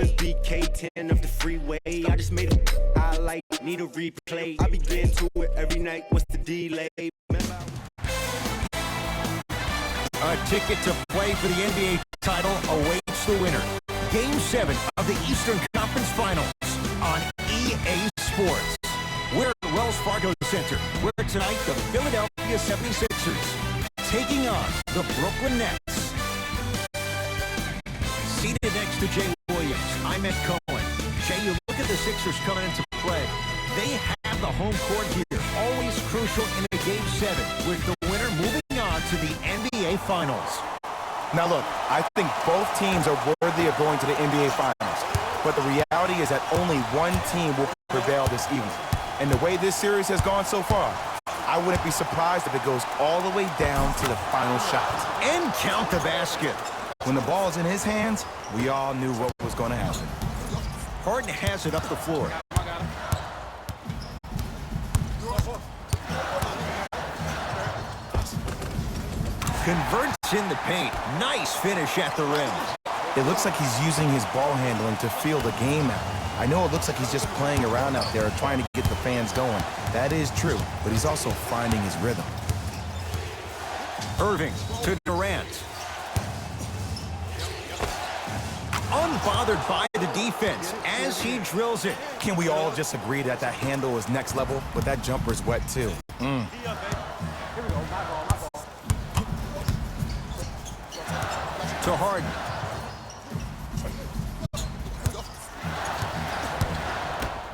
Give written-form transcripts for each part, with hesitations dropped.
Coming BK10 of the freeway. I just made a highlight, need a replay. I begin to it every night. What's the delay? A ticket to play for the NBA title awaits the winner. Game 7 of the Eastern Conference Finals on EA Sports. We're at Wells Fargo Center, where tonight the Philadelphia 76ers taking on the Brooklyn Nets. Seated next to Jay Williams, I'm Ed Cohen. Jay, you look at the Sixers coming into play. They have the home court here, always crucial in a Game 7, with the winner moving on to the NBA Finals. Now look, I think both teams are worthy of going to the NBA Finals, but the reality is that only one team will prevail this evening. And the way this series has gone so far, I wouldn't be surprised if it goes all the way down to the final shot. And count the basket. When the ball is in his hands, we all knew what was going to happen. Harden has it up the floor. Converts in the paint. Nice finish at the rim. It looks like he's using his ball handling to feel the game out. I know it looks like he's just playing around out there trying to get the fans going. That is true, but he's also finding his rhythm. Irving to Durant. Unbothered by the defense as he drills it. Can we all just agree that that handle is next level, but that jumper's wet too? To Harden.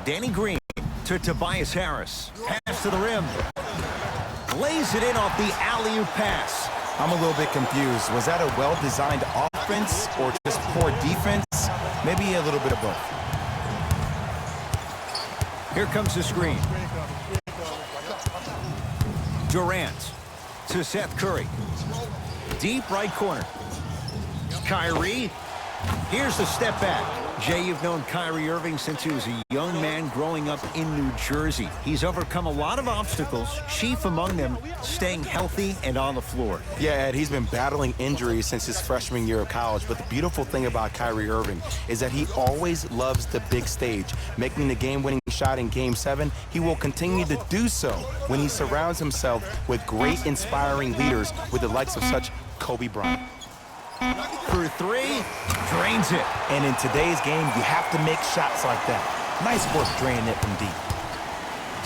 Danny Green to Tobias Harris. Pass to the rim. Lays it in off the alley-oop pass. I'm a little bit confused. Was that a well-designed offense or just poor defense? Maybe a little bit of both. Here comes the screen. Durant to Seth Curry. Deep right corner. Kyrie. Here's the step back. Jay, you've known Kyrie Irving since he was a young man growing up in New Jersey. He's overcome a lot of obstacles, chief among them staying healthy and on the floor. Yeah, Ed, he's been battling injuries since his freshman year of college, but the beautiful thing about Kyrie Irving is that he always loves the big stage. Making the game-winning shot in Game 7, he will continue to do so when he surrounds himself with great, inspiring leaders with the likes of such Kobe Bryant. For three, drains it. And in today's game, you have to make shots like that. Nice work draining it from deep.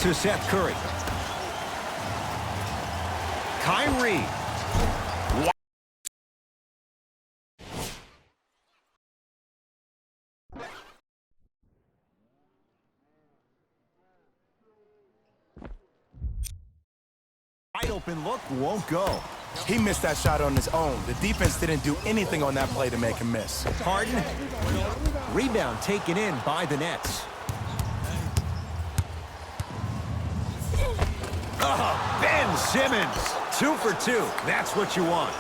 To Seth Curry. Kyrie. Wide open look won't go. He missed that shot on his own. The defense didn't do anything on that play to make him miss. Harden. Rebound taken in by the Nets. Ben Simmons. 2 for 2. That's what you want.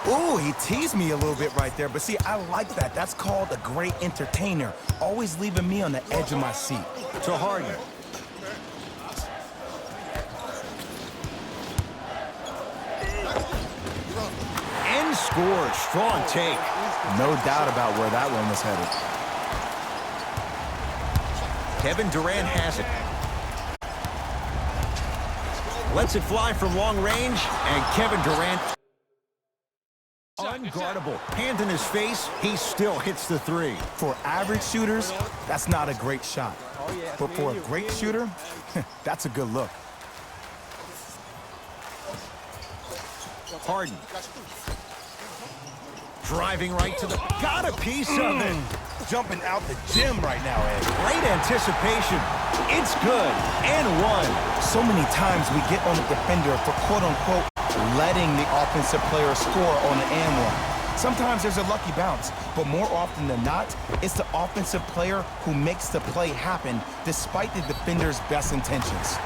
Ooh, he teased me a little bit right there. But see, I like that. That's called a great entertainer. Always leaving me on the edge of my seat. To Harden. And scores. Strong take. No doubt about where that one was headed. Kevin Durant has it. Lets it fly from long range, and Kevin Durant, unguardable. Hand in his face, he still hits the three. For average shooters, that's not a great shot. But for a great shooter, that's a good look. Harden. Driving right to the... Got a piece of it. Jumping out the gym right now, Ed. Great anticipation. It's good. And one. So many times we get on the defender for quote-unquote letting the offensive player score on the and one. Sometimes there's a lucky bounce, but more often than not, it's the offensive player who makes the play happen despite the defender's best intentions.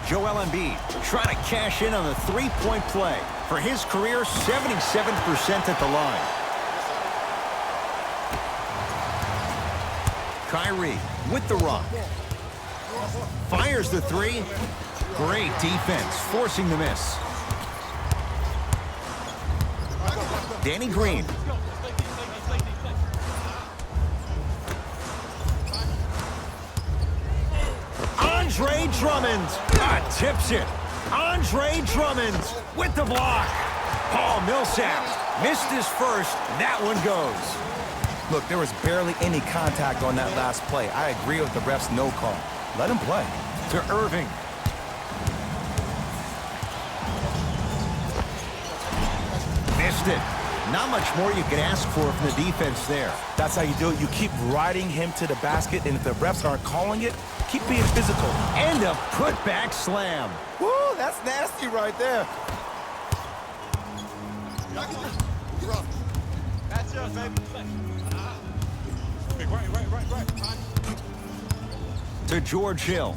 Joel Embiid trying to cash in on the three-point play. For his career, 77% at the line. Kyrie with the rock. Fires the three. Great defense, forcing the miss. Danny Green. Andre Drummond tips it. Andre Drummond with the block. Paul Millsap missed his first. That one goes. Look, there was barely any contact on that last play. I agree with the ref's no call. Let him play. To Irving. Missed it. Not much more you can ask for from the defense there. That's how you do it. You keep riding him to the basket, and if the refs aren't calling it, keep being physical. And a putback slam. Woo, that's nasty right there. That's yours, baby. Right. To George Hill.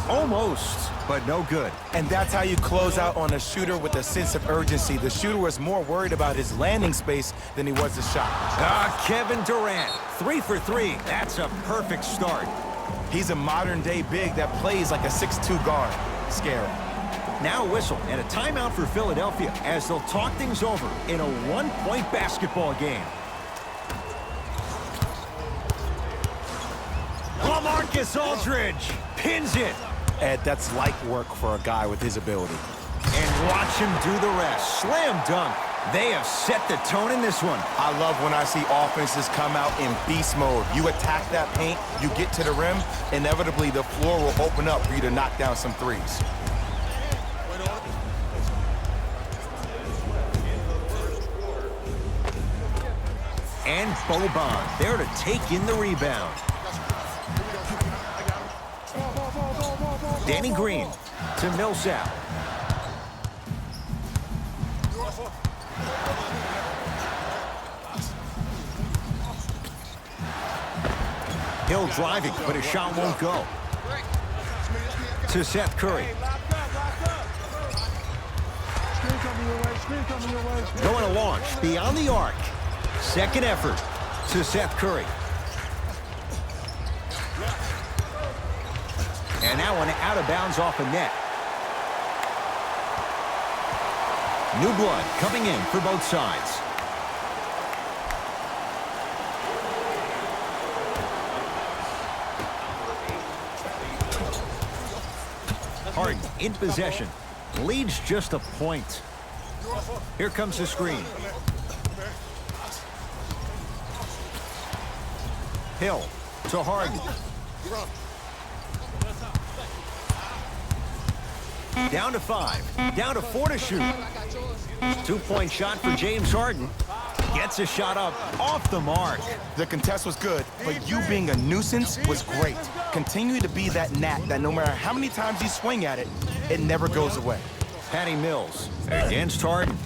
Almost, but no good. And that's how you close out on a shooter with a sense of urgency. The shooter was more worried about his landing space than he was the shot. Kevin Durant, 3 for 3. That's a perfect start. He's a modern-day big that plays like a 6'2 guard. Scary. Now a whistle and a timeout for Philadelphia as they'll talk things over in a one-point basketball game. LaMarcus Aldridge pins it. Ed, that's light work for a guy with his ability. And watch him do the rest. Slam dunk. They have set the tone in this one. I love when I see offenses come out in beast mode. You attack that paint, you get to the rim, inevitably the floor will open up for you to knock down some threes. And Boban there to take in the rebound. Danny Green to Millsap. Hill driving, but his shot won't go. To Seth Curry. Going to launch beyond the arc. Second effort to Seth Curry. And that one out of bounds off a net. New blood coming in for both sides. Harden in possession. Leads just a point. Here comes the screen. Hill to Harden. Down to 5. Down to 4 to shoot. 2-point shot for James Harden. Gets a shot up off the mark. The contest was good, but you being a nuisance was great. Continue to be that gnat that no matter how many times you swing at it, it never goes away. Patty Mills against Harden.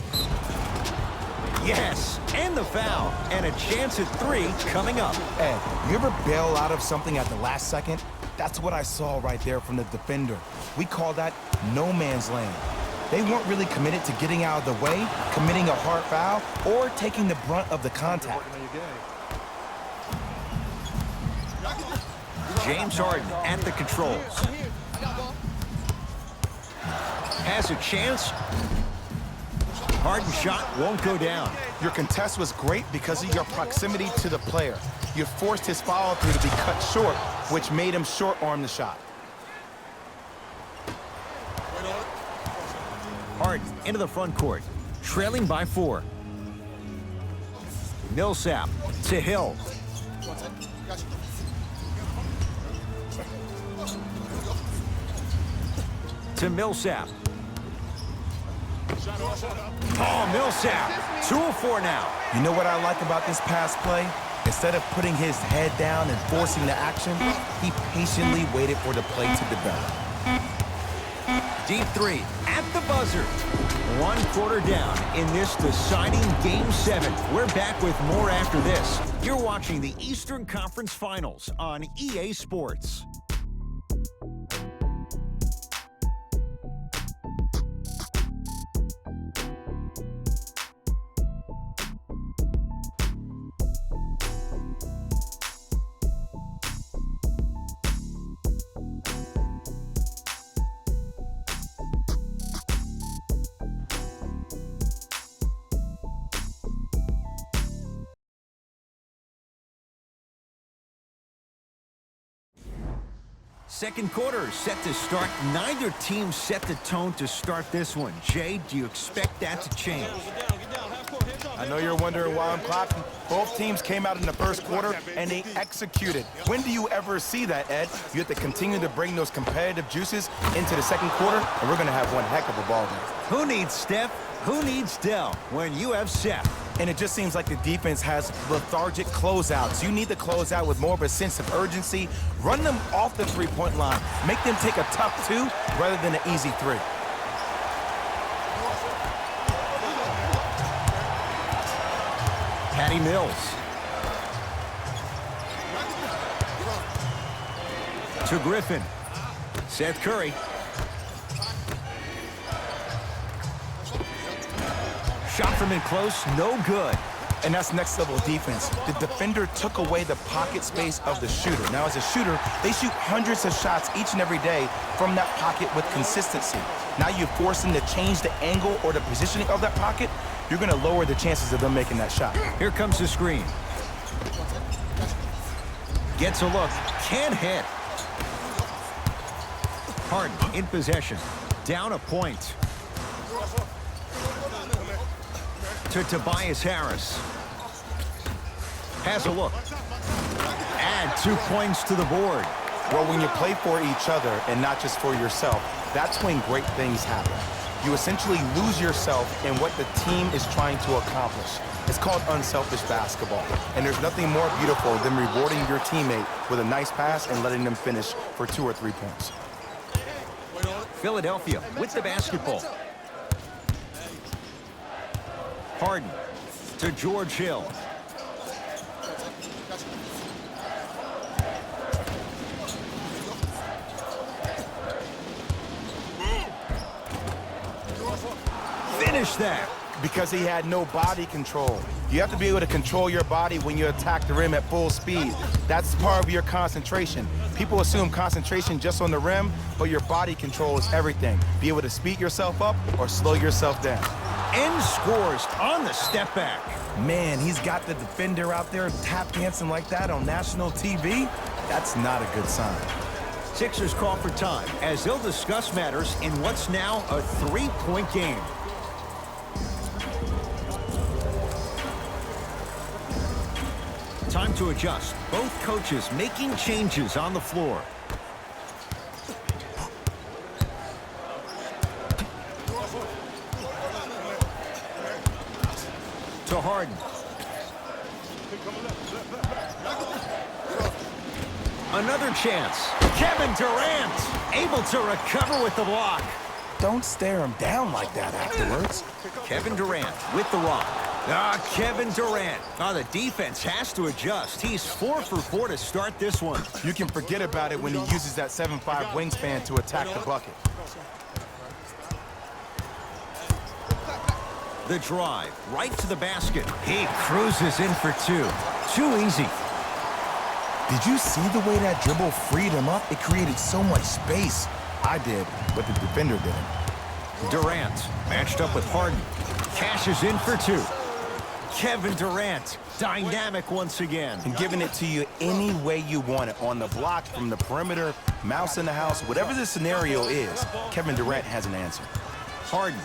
Yes, and the foul. And a chance at 3 coming up. Ed, you ever bail out of something at the last second? That's what I saw right there from the defender. We call that no man's land. They weren't really committed to getting out of the way, committing a hard foul, or taking the brunt of the contact. James Harden at the controls. Has a chance. Harden shot won't go down. Your contest was great because of your proximity to the player. You forced his follow-through to be cut short, which made him short-arm the shot. Harden into the front court, trailing by 4. Millsap to Hill. To Millsap. Oh, Millsap. 2 of 4 now. You know what I like about this pass play? Instead of putting his head down and forcing the action, he patiently waited for the play to develop. Deep 3 at the buzzer. 1 quarter down in this deciding Game 7. We're back with more after this. You're watching the Eastern Conference Finals on EA Sports. Second quarter is set to start. Neither team set the tone to start this one. Jay, do you expect that to change? I know you're wondering why I'm clapping. Both teams came out in the first quarter, and they executed. When do you ever see that, Ed? You have to continue to bring those competitive juices into the second quarter, and we're going to have one heck of a ball game. Who needs Steph? Who needs Dell when you have Seth? And it just seems like the defense has lethargic closeouts. You need to close out with more of a sense of urgency. Run them off the three-point line. Make them take a tough two rather than an easy three. Patty Mills. To Griffin. Seth Curry. Shot from in close, no good. And that's next level defense. The defender took away the pocket space of the shooter. Now, as a shooter, they shoot hundreds of shots each and every day from that pocket with consistency. Now you force them to change the angle or the positioning of that pocket, you're going to lower the chances of them making that shot. Here comes the screen. Gets a look, can't hit. Harden in possession, down a point. To Tobias Harris. Has a look. Add 2 points to the board. Well, when you play for each other and not just for yourself, that's when great things happen. You essentially lose yourself in what the team is trying to accomplish. It's called unselfish basketball. And there's nothing more beautiful than rewarding your teammate with a nice pass and letting them finish for 2 or 3 points. Philadelphia with the basketball. Harden to George Hill. Finish that. Because he had no body control. You have to be able to control your body when you attack the rim at full speed. That's part of your concentration. People assume concentration just on the rim, but your body control is everything. Be able to speed yourself up or slow yourself down. And scores on the step back. Man, he's got the defender out there tap dancing like that on national TV. That's not a good sign. Sixers call for time as they'll discuss matters in what's now a 3-point game. Time to adjust. Both coaches making changes on the floor. To Harden. Another chance. Kevin Durant able to recover with the block. Don't stare him down like that afterwards. Kevin Durant with the rock. Kevin Durant. The defense has to adjust. He's 4 for 4 to start this one. You can forget about it when he uses that 7'5" wingspan to attack the bucket. The drive, right to the basket. He cruises in for 2. Too easy. Did you see the way that dribble freed him up? It created so much space. I did, but the defender didn't. Durant matched up with Harden. Cashes in for 2. Kevin Durant, dynamic once again. And giving it to you any way you want it. On the block, from the perimeter, mouse in the house, whatever the scenario is, Kevin Durant has an answer. Harden.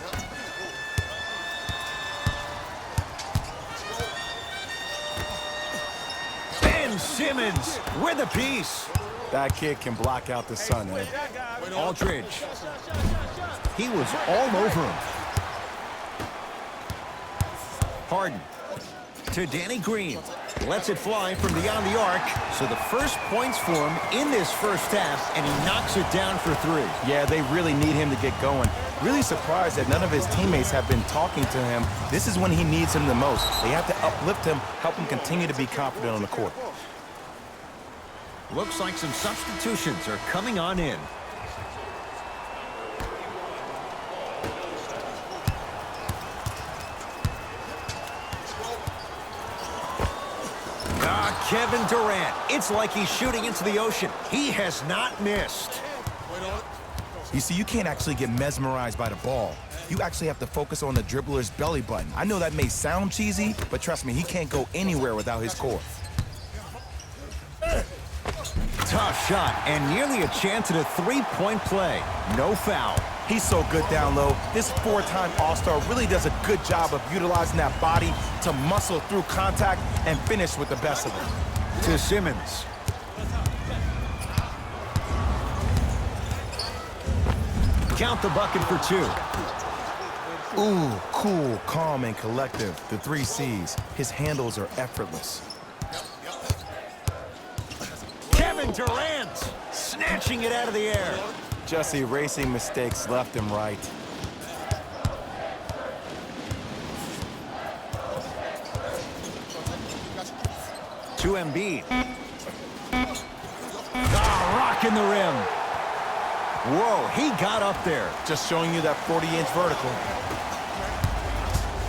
Ben Simmons with a piece. That kid can block out the sun, Ed. Aldridge. He was all over him. Harden to Danny Green. Lets it fly from beyond the arc. So the first points for him in this first half, and he knocks it down for 3. Yeah, they really need him to get going. Really surprised that none of his teammates have been talking to him. This is when he needs him the most. They have to uplift him, help him continue to be confident on the court. Looks like some substitutions are coming on in. Kevin Durant. It's like he's shooting into the ocean. He has not missed. You see, you can't actually get mesmerized by the ball. You actually have to focus on the dribbler's belly button. I know that may sound cheesy, but trust me, he can't go anywhere without his core. To Tough shot and nearly a chance at a three-point play. No foul. He's so good down low. This four-time All-Star really does a good job of utilizing that body to muscle through contact and finish with the best of it. To Simmons. Count the bucket for two. Ooh, cool, calm, and collective. The 3 C's. His handles are effortless. Kevin Durant snatching it out of the air. Just erasing mistakes left and right. To Embiid. Rocking the rim. Whoa, he got up there. Just showing you that 40-inch vertical.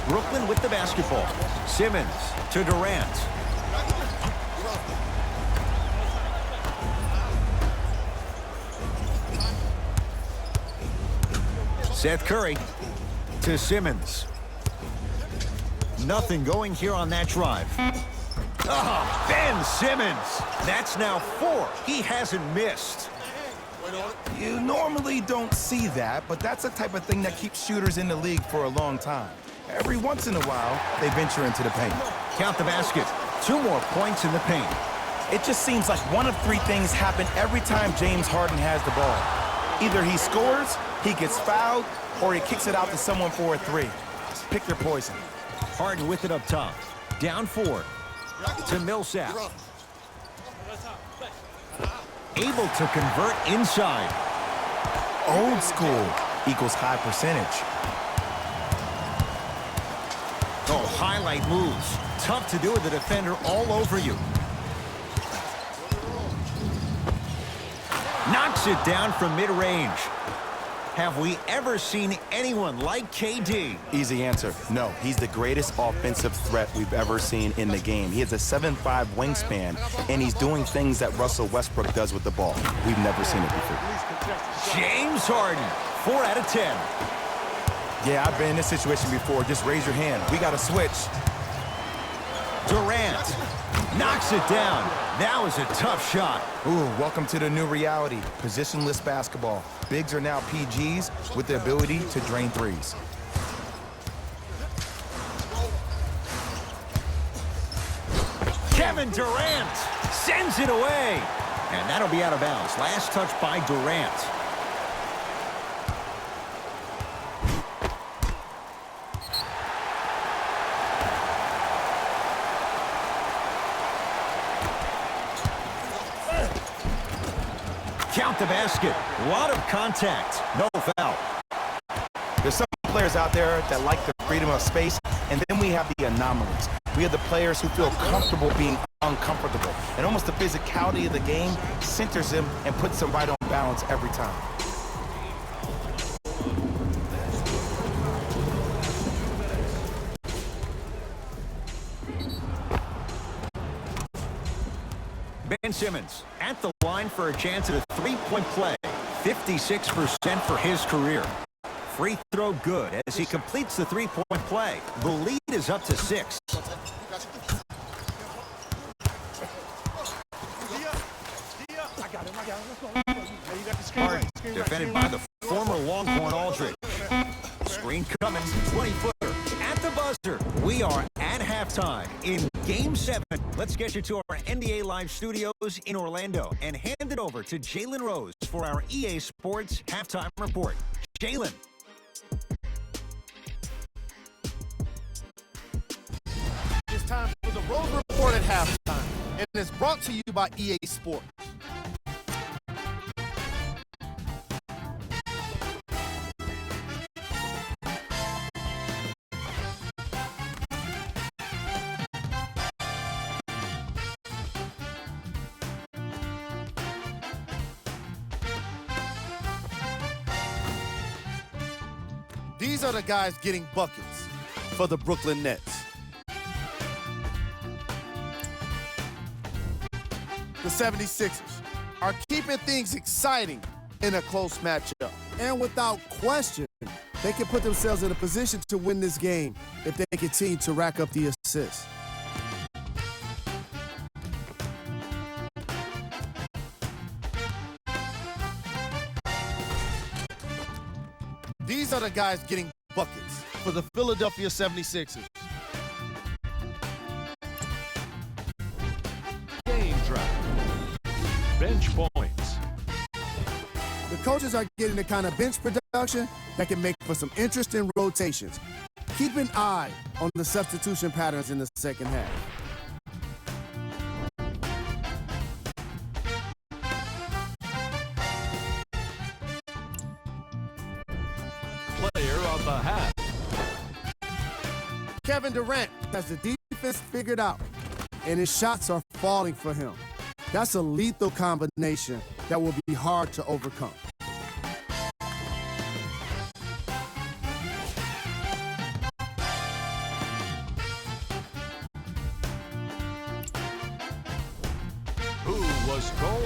Brooklyn with the basketball. Simmons to Durant. Seth Curry to Simmons. Nothing going here on that drive. Oh, Ben Simmons. That's now 4. He hasn't missed. You normally don't see that, but that's the type of thing that keeps shooters in the league for a long time. Every once in a while, they venture into the paint. Count the basket. 2 more points in the paint. It just seems like one of 3 things happen every time James Harden has the ball. Either he scores, he gets fouled, or he kicks it out to someone for a 3. Pick your poison. Harden with it up top. Down 4. To Millsap. Able to convert inside. Old school equals high percentage. Oh, highlight moves. Tough to do with the defender all over you. Knocks it down from mid-range. Have we ever seen anyone like KD? Easy answer. No, he's the greatest offensive threat we've ever seen in the game. He has a 7'5" wingspan, and he's doing things that Russell Westbrook does with the ball. We've never seen it before. James Harden, 4 out of 10. Yeah, I've been in this situation before. Just raise your hand. We got to switch. Durant knocks it down. That was a tough shot. Ooh, welcome to the new reality. Positionless basketball. Bigs are now PGs with the ability to drain threes. Kevin Durant sends it away. And that'll be out of bounds. Last touch by Durant. Count the basket. A lot of contact. No foul. There's some players out there that like the freedom of space, and then we have the anomalies. We have the players who feel comfortable being uncomfortable. And almost the physicality of the game centers them and puts them right on balance every time. Ben Simmons at the line for a chance at a three-point play. 56% for his career. Free throw good as he completes the three-point play. The lead is up to 6. Harden defended by the former Longhorn Aldridge. Screen coming, 20-footer at the buzzer. We are at halftime in Game 7. Let's get you to our NBA Live studios in Orlando and hand it over to Jalen Rose for our EA Sports Halftime Report. Jalen. It's time for the Rose Report at halftime, and it's brought to you by EA Sports. These are the guys getting buckets for the Brooklyn Nets. The 76ers are keeping things exciting in a close matchup. And without question, they can put themselves in a position to win this game if they continue to rack up the assists. are the guys getting buckets for the Philadelphia 76ers. Game drive. Bench points. The coaches are getting the kind of bench production that can make for some interesting rotations. Keep an eye on the substitution patterns in the second half. Player of the half. Kevin Durant has the defense figured out, and his shots are falling for him. That's a lethal combination that will be hard to overcome. Who was cold?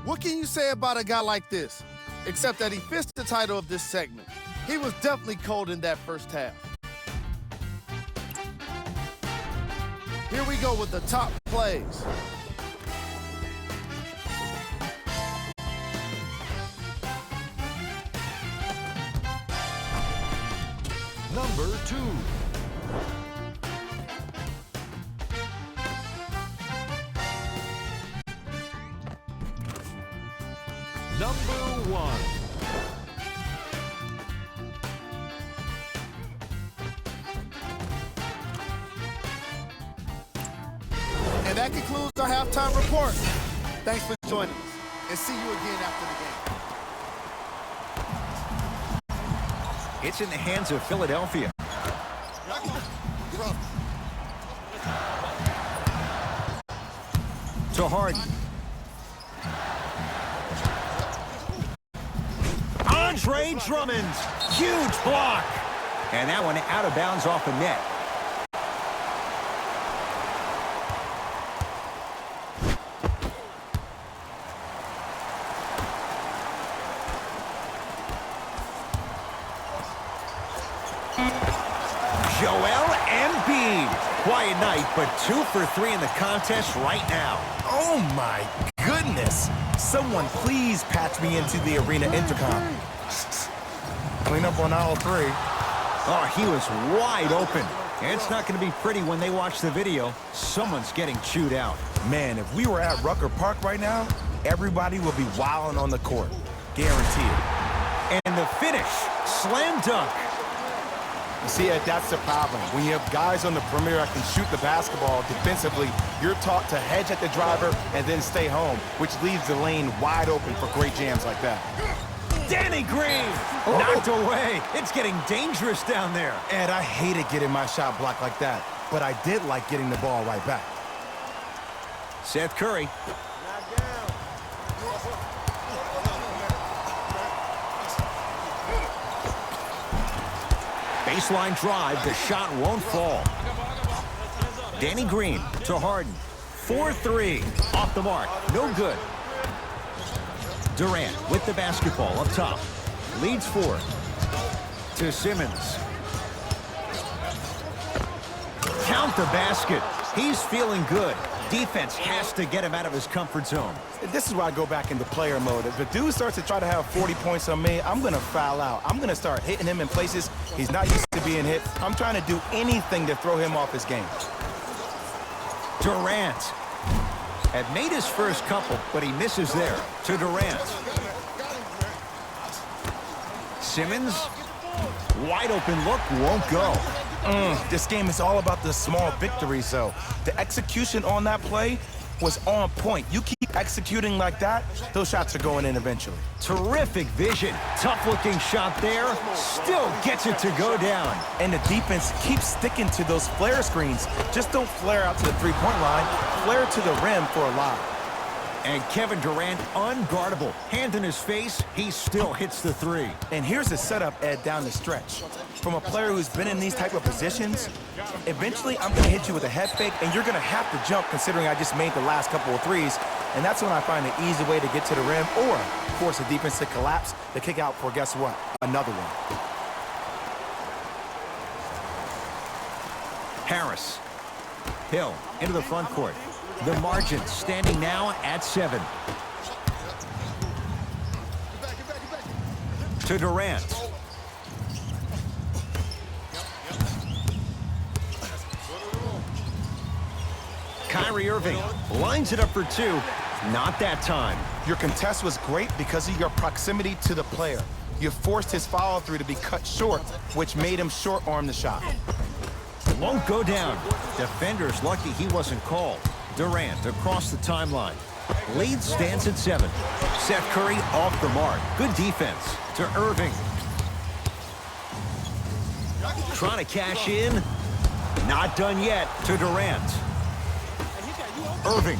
What can you say about a guy like this? Except that he fits the title of this segment. He was definitely cold in that first half. Here we go with the top plays. Number 2. Number 1. And that concludes our halftime report. Thanks for joining us, and see you again after the game. It's in the hands of Philadelphia. To Harden. Andre Drummond. Huge block. And that one out of bounds off the net. Joel Embiid. Quiet night, but 2 for 3 in the contest right now. Oh my goodness. Someone please patch me into the arena intercom. Clean up on aisle 3. Oh, he was wide open. And it's not going to be pretty when they watch the video. Someone's getting chewed out. Man, if we were at Rucker Park right now, everybody would be wilding on the court. Guaranteed. And the finish. Slam dunk. You see, Ed, that's the problem. When you have guys on the perimeter that can shoot the basketball defensively, you're taught to hedge at the driver and then stay home, which leaves the lane wide open for great jams like that. Danny Green. Knocked away. It's getting dangerous down there. Ed, I hated getting my shot blocked like that, but I did like getting the ball right back. Seth Curry. Baseline drive, the shot won't fall. Danny Green to Harden. 4-3. Off the mark. No good. Durant with the basketball up top. Leads 4. To Simmons. Count the basket. He's feeling good. Defense has to get him out of his comfort zone. This is where I go back into player mode. If the dude starts to try to have 40 points on me, I'm going to foul out. I'm going to start hitting him in places he's not used to being hit. I'm trying to do anything to throw him off his game. Durant had made his first couple, but he misses there. To Durant. Simmons. Wide open look, won't go. This game is all about the small victories, though. The execution on that play was on point. You keep executing like that, those shots are going in eventually. Terrific vision. Tough-looking shot there. Still gets it to go down. And the defense keeps sticking to those flare screens. Just don't flare out to the three-point line. Flare to the rim for a lob. And Kevin Durant, unguardable. Hand in his face, he still hits the 3. And here's the setup, Ed, down the stretch. From a player who's been in these type of positions, eventually I'm going to hit you with a head fake, and you're going to have to jump considering I just made the last couple of threes. And that's when I find an easy way to get to the rim or force the defense to collapse, to kick out for, guess what, another one. Harris. Hill into the front court. The margin standing now at 7. to Durant. Kyrie Irving lines it up for two. Not that time. Your contest was great because of your proximity to the player. You forced his follow-through to be cut short, which made him short-arm the shot. Won't go down. Defender's lucky he wasn't called. Durant across the timeline. Lead stands at 7. Seth Curry off the mark. Good defense to Irving. Trying to cash in. Not done yet to Durant. Irving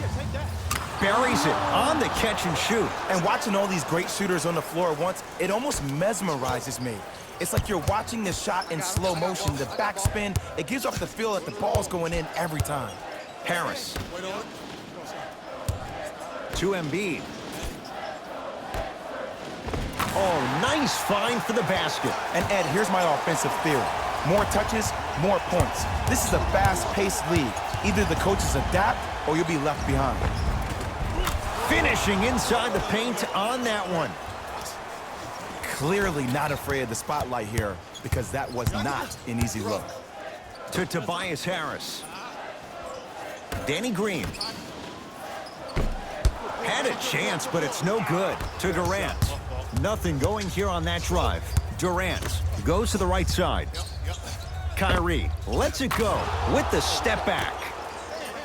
buries it on the catch and shoot. And watching all these great shooters on the floor at once, it almost mesmerizes me. It's like you're watching this shot in slow motion. The backspin, it gives off the feel that the ball's going in every time. Harris. To Embiid. Oh, nice find for the basket. And Ed, here's my offensive theory. More touches, more points. This is a fast-paced league. Either the coaches adapt or you'll be left behind. Finishing inside the paint on that one. Clearly not afraid of the spotlight here because that was not an easy look. To Tobias Harris. Danny Green. Had a chance, but it's no good. To Durant. Nothing going here on that drive. Durant goes to the right side. Kyrie lets it go with the step back.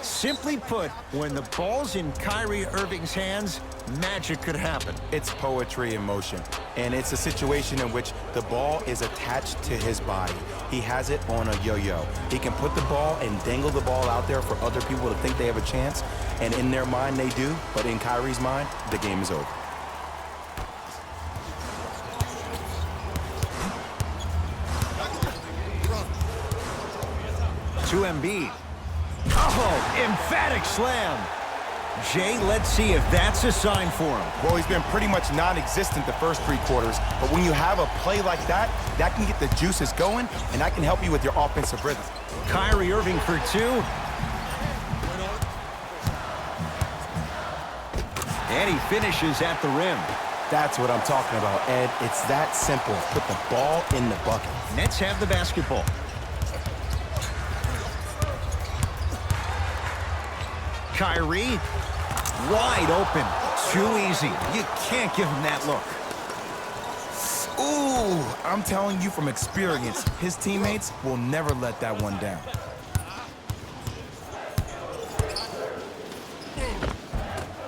Simply put, when the ball's in Kyrie Irving's hands, magic could happen. It's poetry in motion, and it's a situation in which the ball is attached to his body. He has it on a yo-yo. He can put the ball and dangle the ball out there for other people to think they have a chance, and in their mind they do, but in Kyrie's mind, the game is over. To Embiid. Oh, emphatic slam. Jay, let's see if that's a sign for him. Well, he's been pretty much non-existent the first 3 quarters, but when you have a play like that, that can get the juices going, and that can help you with your offensive rhythm. Kyrie Irving for 2. And he finishes at the rim. That's what I'm talking about, Ed. It's that simple. Put the ball in the bucket. Nets have the basketball. Kyrie, wide open. Too easy. You can't give him that look. Ooh, I'm telling you from experience, his teammates will never let that one down.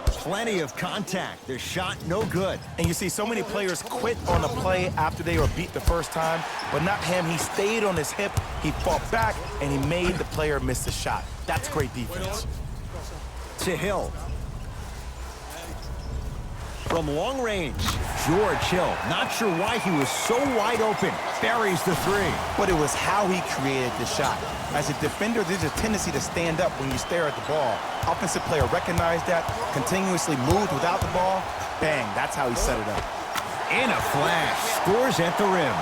Plenty of contact. The shot no good. And you see so many players quit on a play after they were beat the first time, but not him. He stayed on his hip, he fought back, and he made the player miss the shot. That's great defense. To Hill. From long range, George Hill. Not sure why he was so wide open. Buries the 3. But it was how he created the shot. As a defender, there's a tendency to stand up when you stare at the ball. Offensive player recognized that, continuously moved without the ball. Bang, that's how he set it up. In a flash, scores at the rim.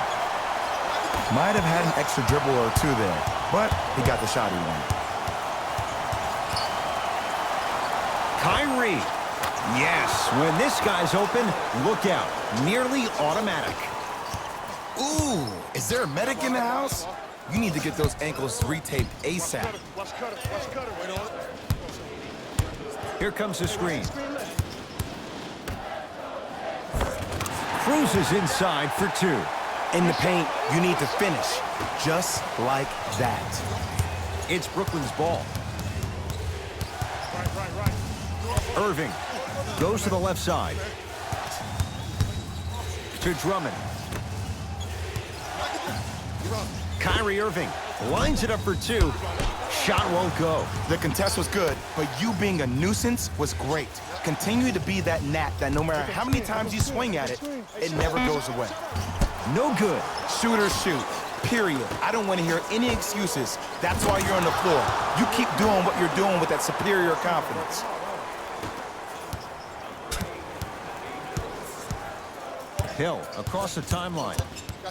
Might have had an extra dribble or 2 there, but he got the shot he wanted. Kyrie. Yes, when this guy's open, look out. Nearly automatic. Ooh, is there a medic in the house? You need to get those ankles retaped ASAP. Here comes the screen. Cruises inside for 2. In the paint, you need to finish, just like that. It's Brooklyn's ball. Irving goes to the left side. To Drummond. Kyrie Irving lines it up for 2. Shot won't go. The contest was good, but you being a nuisance was great. Continue to be that gnat that no matter how many times you swing at it, it never goes away. No good. Shooters shoot, period. I don't want to hear any excuses. That's why you're on the floor. You keep doing what you're doing with that superior confidence. Hill across the timeline.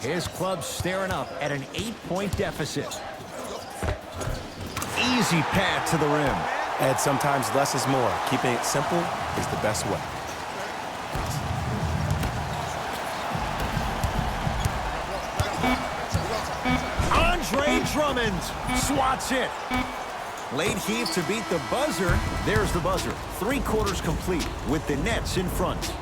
His club staring up at an 8-point deficit. Easy pad to the rim. And sometimes less is more. Keeping it simple is the best way. Andre Drummond swats it. Late heave to beat the buzzer. There's the buzzer. 3 quarters complete with the Nets in front.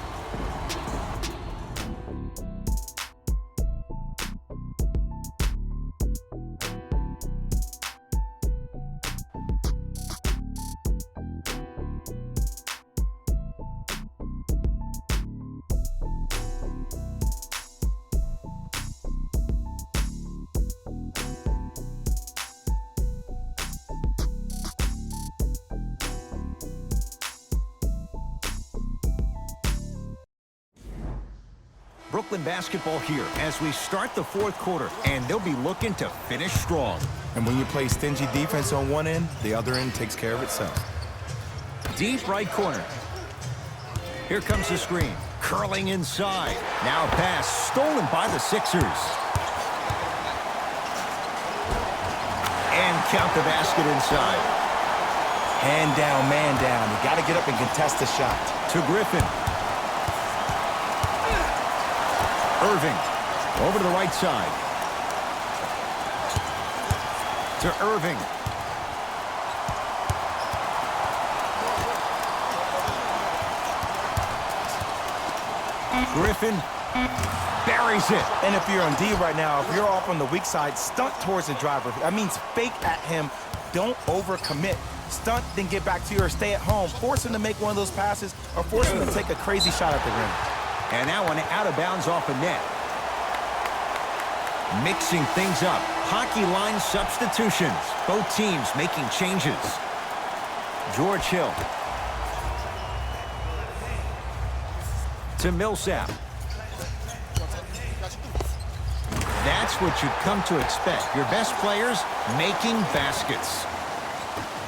Brooklyn basketball here as we start the 4th quarter, and they'll be looking to finish strong. And when you play stingy defense on one end, the other end takes care of itself. Deep right corner. Here comes the screen. Curling inside. Now pass stolen by the Sixers. And count the basket inside. Hand down, man down. You got to get up and contest the shot. To Griffin. Irving, over to the right side. To Irving. Griffin buries it. And if you're on D right now, if you're off on the weak side, stunt towards the driver. That means fake at him. Don't overcommit. Stunt, then get back to you or stay at home. Force him to make one of those passes or force him to take a crazy shot at the rim. And that one out of bounds off a net. Mixing things up. Hockey line substitutions. Both teams making changes. George Hill. To Millsap. That's what you've come to expect. Your best players making baskets.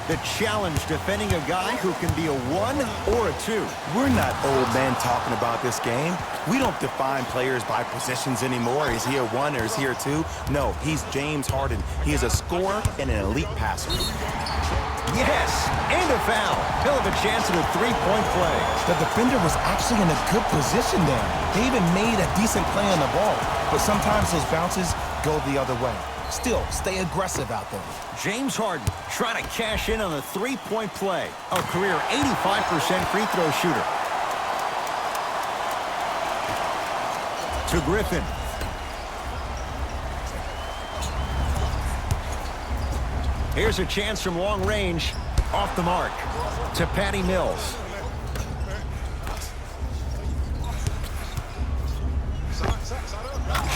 The challenge defending a guy who can be a 1 or a 2. We're not old men talking about this game. We don't define players by positions anymore. Is he a 1 or is he a 2? No, he's James Harden. He is a scorer and an elite passer. Yes, and a foul. He'll have a chance at a 3-point play. The defender was actually in a good position there. They even made a decent play on the ball. But sometimes those bounces go the other way. Still, stay aggressive out there. James Harden trying to cash in on a 3-point play. A career 85% free throw shooter. To Griffin. Here's a chance from long range. Off the mark. To Patty Mills.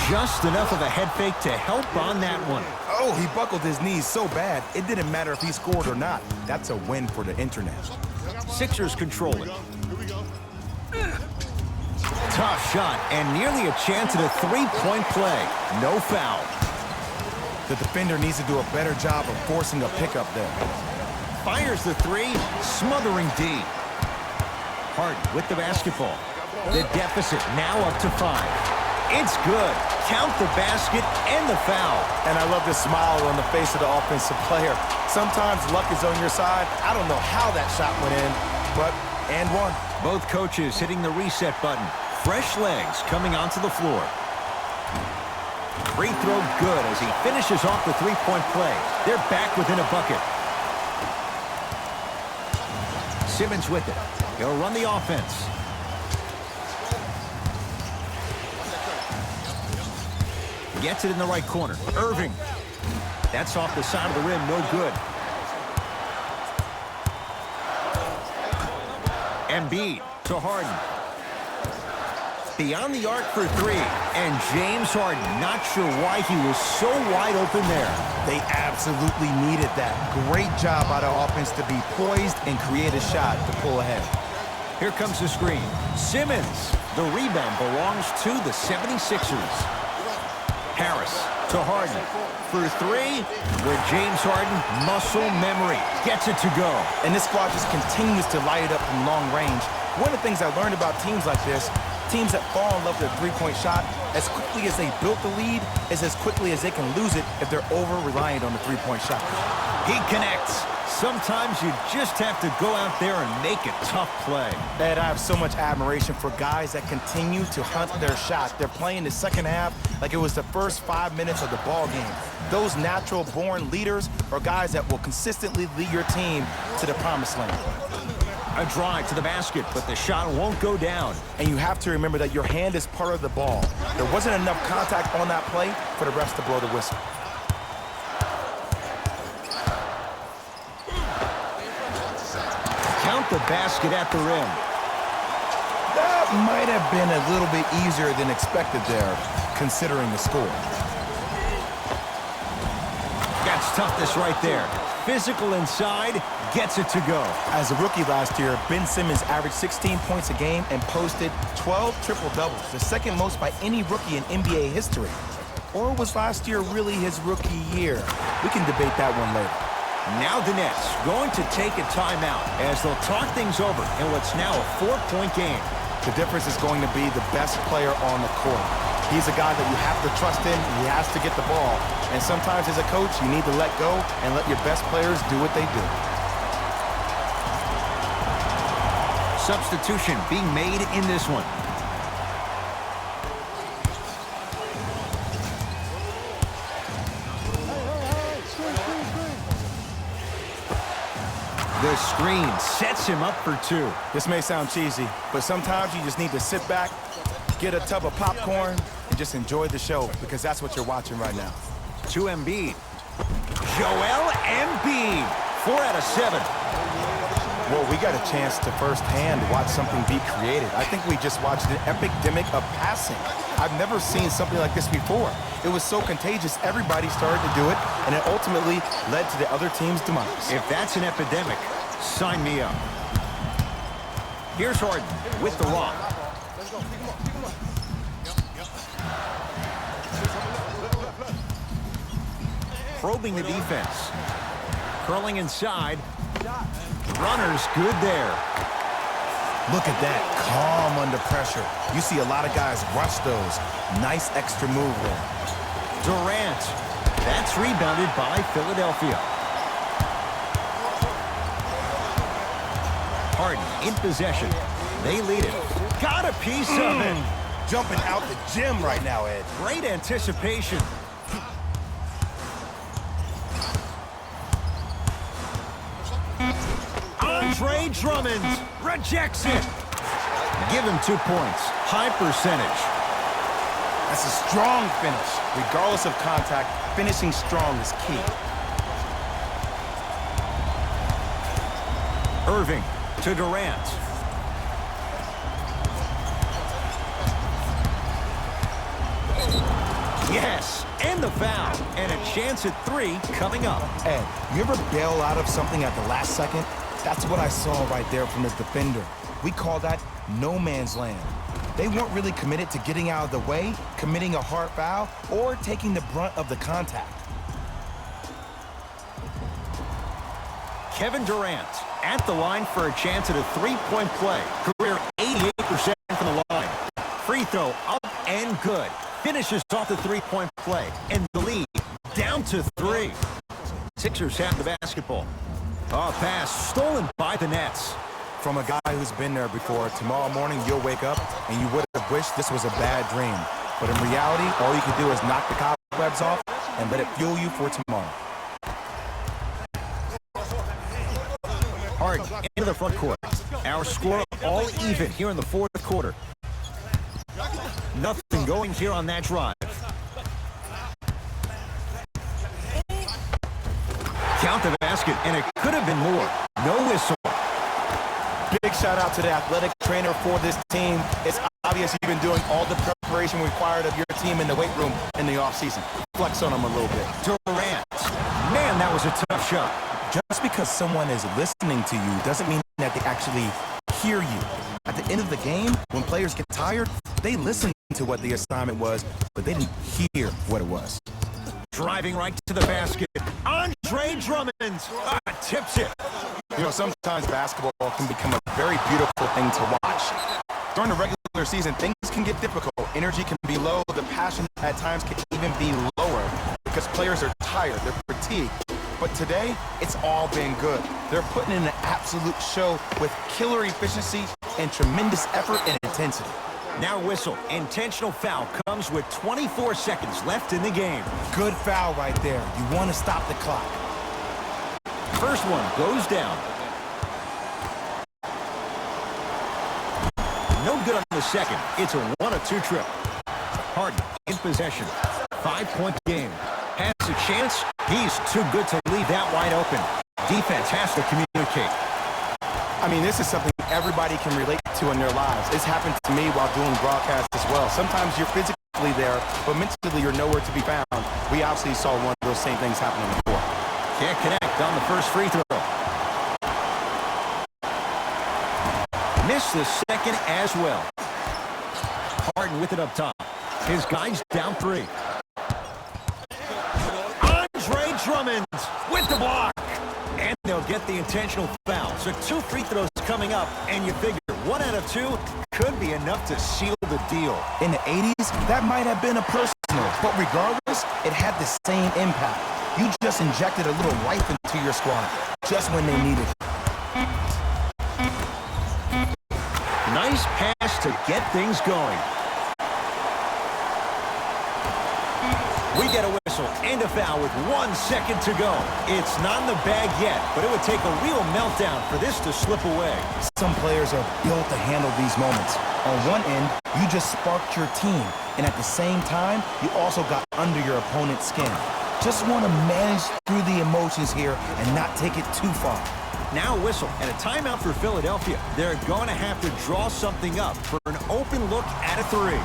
Just enough of a head fake to help on that one. Oh, he buckled his knees so bad, it didn't matter if he scored or not. That's a win for the internet. Sixers control it. Tough shot and nearly a chance at a 3-point play. No foul. The defender needs to do a better job of forcing a pickup there. Fires the 3, smothering D. Harden with the basketball. The deficit now up to 5. It's good. Count the basket and the foul. And I love the smile on the face of the offensive player. Sometimes luck is on your side. I don't know how that shot went in, but and one. Both coaches hitting the reset button. Fresh legs coming onto the floor. Free throw good as he finishes off the 3-point play. They're back within a bucket. Simmons with it. He'll run the offense. Gets it in the right corner. Irving. That's off the side of the rim. No good. Embiid to Harden. Beyond the arc for 3. And James Harden, not sure why he was so wide open there. They absolutely needed that. Great job by the offense to be poised and create a shot to pull ahead. Here comes the screen. Simmons. The rebound belongs to the 76ers. Harris to Harden for 3, where James Harden, muscle memory, gets it to go. And this squad just continues to light it up from long range. One of the things I learned about teams like this, teams that fall in love with a 3-point shot, as quickly as they built the lead, is as quickly as they can lose it if they're over-reliant on the 3-point shot. He connects. Sometimes you just have to go out there and make a tough play. Ed, I have so much admiration for guys that continue to hunt their shot. They're playing the second half like it was the first 5 minutes of the ball game. Those natural-born leaders are guys that will consistently lead your team to the promised land. A drive to the basket, but the shot won't go down. And you have to remember that your hand is part of the ball. There wasn't enough contact on that play for the refs to blow the whistle. Count the basket at the rim. That might have been a little bit easier than expected there, considering the score. That's toughness right there. Physical inside, gets it to go. As a rookie last year, Ben Simmons averaged 16 points a game and posted 12 triple-doubles, the second most by any rookie in NBA history. Or was last year really his rookie year? We can debate that one later. Now the Nets going to take a timeout as they'll talk things over in what's now a 4-point game. The difference is going to be the best player on the court. He's a guy that you have to trust in. He has to get the ball. And sometimes as a coach, you need to let go and let your best players do what they do. Substitution being made in this one. The screen sets him up for two. This may sound cheesy, but sometimes you just need to sit back, get a tub of popcorn, and just enjoy the show, because that's what you're watching right now. To Embiid. Joel Embiid. 4 out of 7. Well, we got a chance to firsthand watch something be created. I think we just watched an epidemic of passing. I've never seen something like this before. It was so contagious, everybody started to do it, and it ultimately led to the other team's demise. If that's an epidemic, sign me up. Here's Harden with the rock. Probing the defense. Curling inside. Runner's good there. Look at that, calm under pressure. You see a lot of guys rush those. Nice extra move there. Durant. That's rebounded by Philadelphia. Harden in possession. They lead it. Got a piece of it. Jumping out the gym right now, Ed. Great anticipation. Andre Drummond rejects it. Give him 2 points. High percentage. That's a strong finish. Regardless of contact, finishing strong is key. Irving to Durant. Yes, and the foul. And a chance at 3 coming up. Ed, you ever bail out of something at the last second? That's what I saw right there from the defender. We call that no man's land. They weren't really committed to getting out of the way, committing a hard foul, or taking the brunt of the contact. Kevin Durant at the line for a chance at a 3-point play. Career 88% from the line. Free throw up and good. Finishes off the 3-point play. And the lead down to 3. Sixers have the basketball. Oh, pass stolen by the Nets. From a guy who's been there before, tomorrow morning you'll wake up and you would have wished this was a bad dream. But in reality, all you can do is knock the cobwebs off and let it fuel you for tomorrow. Harden into the front court. Our score all even here in the fourth quarter. Nothing going here on that drive. Count the basket, and it could have been more. No whistle. Big shout out to the athletic trainer for this team. It's obvious you've been doing all the preparation required of your team in the weight room in the offseason. Flex on them a little bit. Durant. Man, that was a tough shot. Just because someone is listening to you doesn't mean that they actually hear you. At the end of the game, when players get tired, they listen to what the assignment was, but they didn't hear what it was. Driving right to the basket. Andre Drummond tips it. You know, sometimes basketball can become a very beautiful thing to watch. During the regular season, things can get difficult. Energy can be low. The passion at times can even be lower because players are tired. They're fatigued. But today, it's all been good. They're putting in an absolute show with killer efficiency and tremendous effort and intensity. Now whistle. Intentional foul comes with 24 seconds left in the game. Good foul right there. You want to stop the clock. First one goes down. No good on the second. It's a 1-2 trip. Harden in possession. 5-point game. Has a chance. He's too good to leave that wide open. Defense has to communicate. I mean, this is something everybody can relate to in their lives. It's happened to me while doing broadcasts as well. Sometimes you're physically there, but mentally you're nowhere to be found. We obviously saw one of those same things happening before. Can't connect on the first free throw. Missed the second as well. Harden with it up top. His guys down 3. Andre Drummond with the block. And they'll get the intentional foul. So 2 free throws coming up, and you figure 1 out of 2 could be enough to seal the deal. In the 80s, that might have been a personal, but regardless, it had the same impact. You just injected a little life into your squad, just when they needed it. Nice pass to get things going. We get a whistle and a foul with 1 second to go. It's not in the bag yet, but it would take a real meltdown for this to slip away. Some players are built to handle these moments. On one end, you just sparked your team, and at the same time, you also got under your opponent's skin. Just want to manage through the emotions here and not take it too far. Now a whistle and a timeout for Philadelphia. They're going to have to draw something up for an open look at a 3.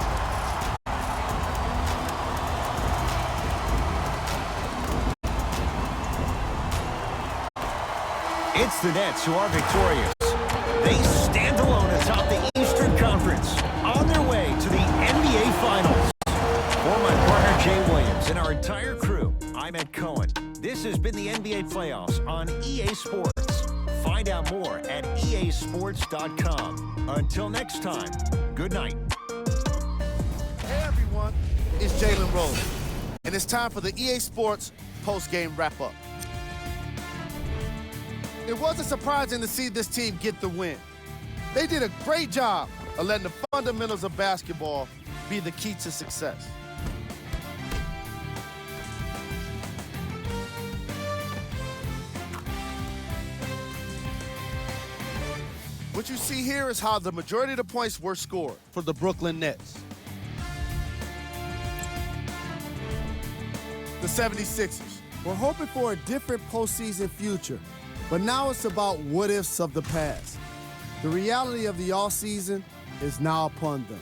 It's the Nets who are victorious. They stand alone atop the Eastern Conference, on their way to the NBA Finals. For my partner Jay Williams and our entire crew, I'm Ed Cohen. This has been the NBA Playoffs on EA Sports. Find out more at easports.com. Until next time, good night. Hey everyone, it's Jalen Rose, and it's time for the EA Sports post-game wrap-up. It wasn't surprising to see this team get the win. They did a great job of letting the fundamentals of basketball be the key to success. What you see here is how the majority of the points were scored for the Brooklyn Nets. The 76ers. We're hoping for a different postseason future, but now it's about what-ifs of the past. The reality of the offseason is now upon them.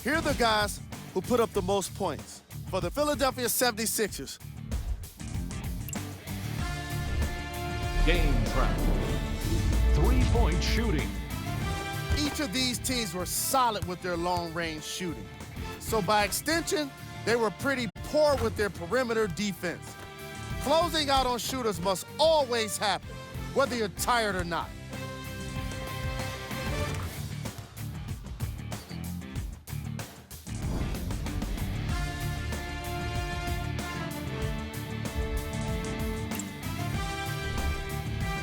Here are the guys who put up the most points for the Philadelphia 76ers. Game track. 3-point shooting. Each of these teams were solid with their long-range shooting. So by extension, they were pretty poor with their perimeter defense. Closing out on shooters must always happen, whether you're tired or not.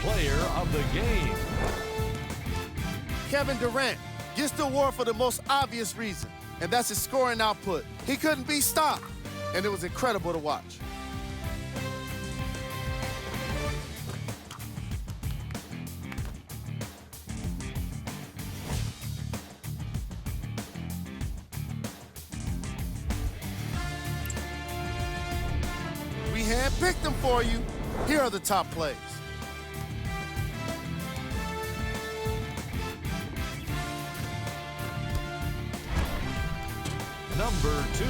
Player of the game. Kevin Durant gets the award for the most obvious reason, and that's his scoring output. He couldn't be stopped, and it was incredible to watch. We handpicked them for you. Here are the top plays. Number 2.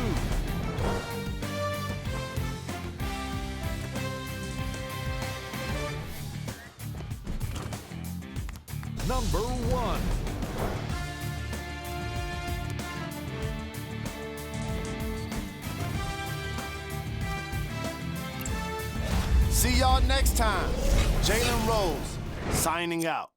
Number 1. See y'all next time. Jalen Rose, signing out.